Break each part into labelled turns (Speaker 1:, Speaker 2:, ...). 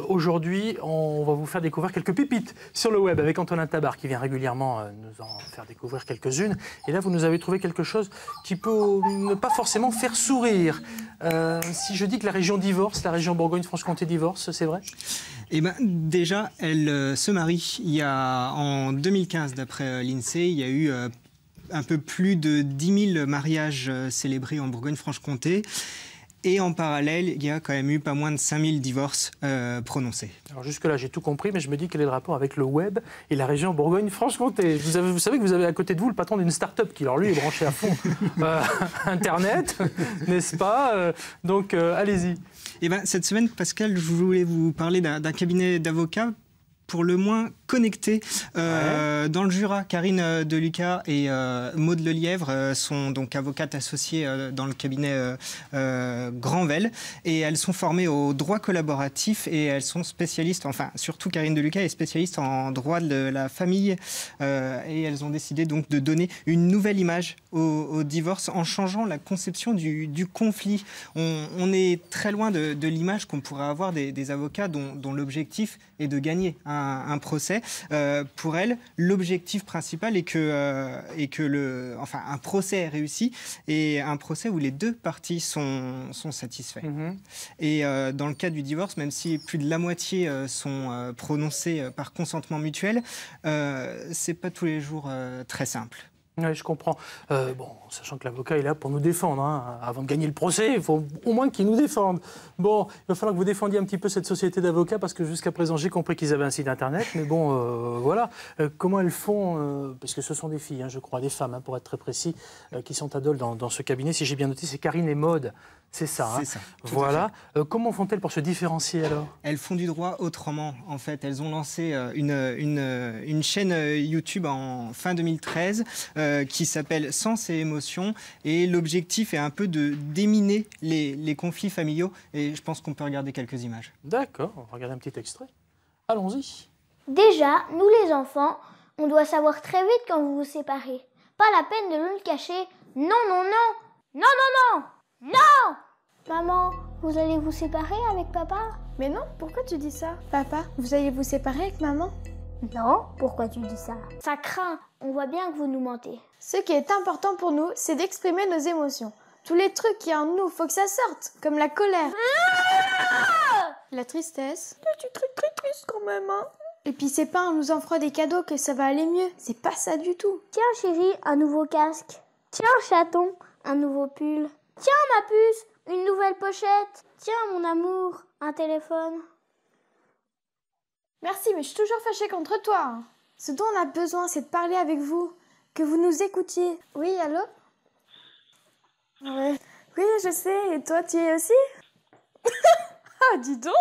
Speaker 1: Aujourd'hui, on va vous faire découvrir quelques pépites sur le web avec Antonin Tabar qui vient régulièrement nous en faire découvrir quelques-unes. Et là, vous nous avez trouvé quelque chose qui peut ne pas forcément faire sourire. Si je dis que la région divorce, la région Bourgogne-Franche-Comté divorce, c'est vrai ?
Speaker 2: Eh ben, déjà, elle se marie. En 2015, d'après l'INSEE, il y a eu un peu plus de 10 000 mariages célébrés en Bourgogne-Franche-Comté. Et en parallèle, il y a quand même eu pas moins de 5 000 divorces prononcés.
Speaker 1: Alors jusque-là, j'ai tout compris, mais je me dis quel est le rapport avec le web et la région Bourgogne-Franche-Comté. Vous savez que vous avez à côté de vous le patron d'une start-up qui, alors lui, est branché à fond Internet, n'est-ce pas Donc, allez-y.
Speaker 2: Eh ben, cette semaine, Pascal, je voulais vous parler d'un cabinet d'avocats pour le moins connectés. Dans le Jura, Karine Deluca et Maud Lelièvre sont donc avocates associées dans le cabinet Granvelle. Et elles sont formées au droit collaboratif et elles sont spécialistes, enfin surtout Karine Deluca est spécialiste en droit de la famille. Et elles ont décidé donc de donner une nouvelle image au divorce en changeant la conception du conflit. On est très loin de l'image qu'on pourrait avoir des avocats dont l'objectif est de gagner un procès. Pour elle, l'objectif principal est que un procès est réussi et un procès où les deux parties sont satisfaits. Et dans le cas du divorce, même si plus de la moitié sont prononcés par consentement mutuel, c'est pas tous les jours très simple.
Speaker 1: Oui, je comprends. Sachant que l'avocat est là pour nous défendre. Hein. Avant de gagner le procès, il faut au moins qu'il nous défende. Bon, il va falloir que vous défendiez un petit peu cette société d'avocats parce que jusqu'à présent, j'ai compris qu'ils avaient un site internet. Mais bon, voilà. Comment elles font parce que ce sont des filles, hein, je crois, des femmes, hein, pour être très précis, qui sont adoles dans ce cabinet. Si j'ai bien noté, c'est Karine et Maud. C'est ça.
Speaker 2: C'est ça.
Speaker 1: Voilà. Comment font-elles pour se différencier alors ?
Speaker 2: Elles font du droit autrement, en fait. Elles ont lancé une chaîne YouTube en fin 2013 qui s'appelle Sens et Émotions. Et l'objectif est un peu de déminer les conflits familiaux. Et je pense qu'on peut regarder quelques images.
Speaker 1: D'accord, on va regarder un petit extrait. Allons-y.
Speaker 3: Déjà, nous les enfants, on doit savoir très vite quand vous vous séparez. Pas la peine de nous le cacher. Non, non, non. Non, non, non. Non! Maman, vous allez vous séparer avec papa?
Speaker 4: Mais non, pourquoi tu dis ça? Papa, vous allez vous séparer avec maman?
Speaker 3: Non, pourquoi tu dis ça? Ça craint, on voit bien que vous nous mentez.
Speaker 4: Ce qui est important pour nous, c'est d'exprimer nos émotions. Tous les trucs qui en nous, faut que ça sorte, comme la colère. La tristesse. Je suis très très triste quand même, hein. Et puis c'est pas en nous offrant des cadeaux que ça va aller mieux, c'est pas ça du tout.
Speaker 3: Tiens chérie, un nouveau casque. Tiens chaton, un nouveau pull. Tiens ma puce, une nouvelle pochette. Tiens mon amour, un téléphone.
Speaker 4: Merci, mais je suis toujours fâchée contre toi. Hein. Ce dont on a besoin, c'est de parler avec vous, que vous nous écoutiez. Oui, allô? Ouais. Oui, je sais, et toi tu y es aussi? Ah, dis donc.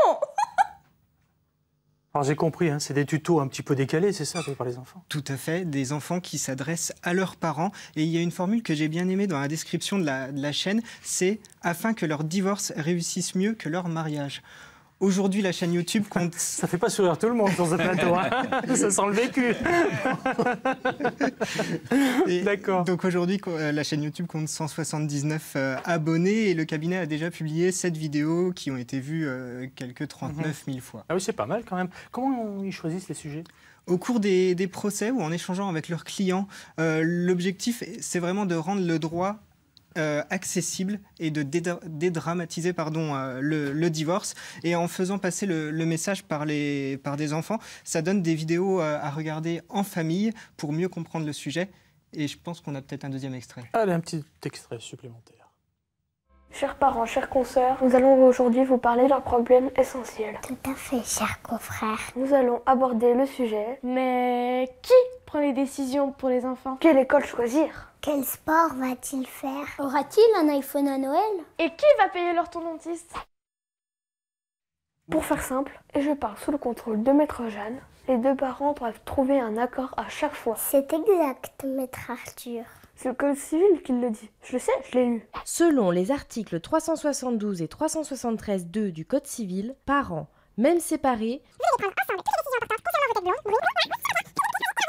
Speaker 1: Alors j'ai compris, hein, c'est des tutos un petit peu décalés, c'est ça, fait par les enfants?
Speaker 2: Tout à fait, des enfants qui s'adressent à leurs parents. Et il y a une formule que j'ai bien aimée dans la description de la chaîne, c'est « afin que leur divorce réussisse mieux que leur mariage ». Aujourd'hui, la chaîne YouTube compte...
Speaker 1: Ça fait pas sourire tout le monde sur ce plateau, hein. Ça sent le vécu. D'accord.
Speaker 2: Donc aujourd'hui, la chaîne YouTube compte 179 abonnés et le cabinet a déjà publié 7 vidéos qui ont été vues quelques 39 000 fois.
Speaker 1: Ah oui, c'est pas mal quand même. Comment ils choisissent les sujets ?
Speaker 2: Au cours des procès ou en échangeant avec leurs clients, l'objectif, c'est vraiment de rendre le droit accessible et de dédramatiser le divorce. Et en faisant passer le message par des enfants, ça donne des vidéos à regarder en famille pour mieux comprendre le sujet. Et je pense qu'on a peut-être un deuxième extrait.
Speaker 1: Allez, un petit extrait supplémentaire.
Speaker 5: Chers parents, chers consoeurs, nous allons aujourd'hui vous parler d'un problème essentiel.
Speaker 3: Tout à fait, cher confrère.
Speaker 5: Nous allons aborder le sujet.
Speaker 4: Mais qui prend les décisions pour les enfants?
Speaker 5: Quelle école choisir?
Speaker 3: Quel sport va-t-il faire? Aura-t-il un iPhone à Noël?
Speaker 4: Et qui va payer l'orthodontiste?
Speaker 5: Pour faire simple, et je parle sous le contrôle de Maître Jeanne, les deux parents doivent trouver un accord à chaque fois.
Speaker 3: C'est exact, Maître Arthur.
Speaker 5: C'est le code civil qui le dit. Je le sais, je l'ai lu.
Speaker 6: Selon les articles 372 et 373.2 du Code civil, parents, même séparés,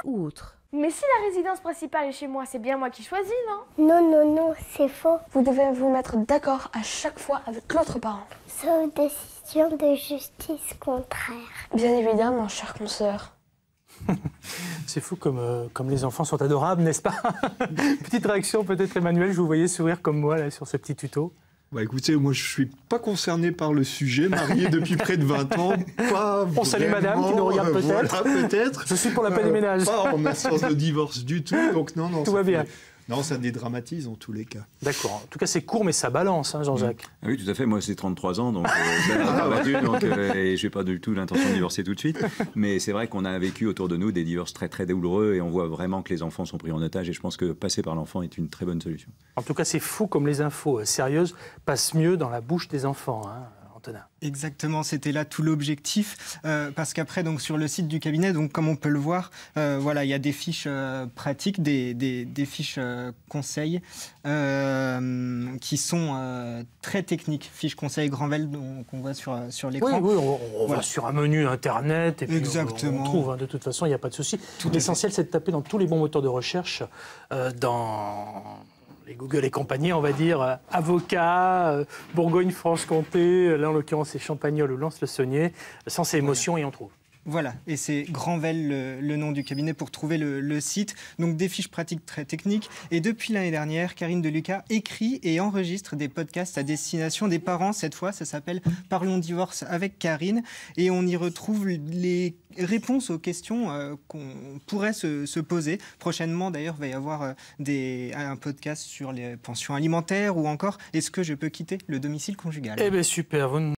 Speaker 6: ou autres.
Speaker 4: Mais si la résidence principale est chez moi, c'est bien moi qui choisis, non?
Speaker 3: Non, non, non, c'est faux.
Speaker 5: Vous devez vous mettre d'accord à chaque fois avec l'autre parent.
Speaker 3: Sauf de question de justice contraire.
Speaker 5: Bien évidemment, chère consoeur.
Speaker 1: C'est fou comme les enfants sont adorables, n'est-ce pas? Petite réaction peut-être, Emmanuel, je vous voyais sourire comme moi là, sur ce petit tuto.
Speaker 7: Bah écoutez, moi je suis pas concerné par le sujet, marié depuis près de 20 ans, pas
Speaker 1: On salue madame qui nous regarde peut-être.
Speaker 7: Voilà, peut-être.
Speaker 1: Je suis pour la paix des ménages.
Speaker 7: Pas en instance de divorce du tout, donc non.
Speaker 1: Tout va bien.
Speaker 7: Non, ça dédramatise en tous les cas.
Speaker 1: D'accord. En tout cas, c'est court, mais ça balance, hein, Jean-Jacques.
Speaker 8: Ah oui, tout à fait. Moi, c'est 33 ans, donc et je n'ai pas du tout l'intention de divorcer tout de suite. Mais c'est vrai qu'on a vécu autour de nous des divorces très, très douloureux et on voit vraiment que les enfants sont pris en otage. Et je pense que passer par l'enfant est une très bonne solution.
Speaker 1: En tout cas, c'est fou comme les infos sérieuses passent mieux dans la bouche des enfants, hein, Antonin.
Speaker 2: Exactement, c'était là tout l'objectif, parce qu'après, donc sur le site du cabinet, donc comme on peut le voir, voilà, il y a des fiches pratiques, des fiches conseils qui sont très techniques, fiches conseils Granvelle qu'on voit sur l'écran.
Speaker 1: Oui, on va sur un menu internet et puis
Speaker 2: exactement.
Speaker 1: On trouve. Hein, de toute façon, il n'y a pas de souci. L'essentiel, c'est de taper dans tous les bons moteurs de recherche, dans les Google et compagnie, on va dire, avocat, Bourgogne-Franche-Comté, là en l'occurrence c'est Champagnole ou Lens-le-Saunier, sans ces émotions et on trouve.
Speaker 2: Voilà, et c'est Granvelle le nom du cabinet pour trouver le site. Donc des fiches pratiques très techniques. Et depuis l'année dernière, Karine Deluca écrit et enregistre des podcasts à destination des parents. Cette fois, ça s'appelle Parlons divorce avec Karine. Et on y retrouve les réponses aux questions qu'on pourrait se poser. Prochainement, d'ailleurs, il va y avoir un podcast sur les pensions alimentaires ou encore est-ce que je peux quitter le domicile conjugal.
Speaker 1: Eh bien super, vous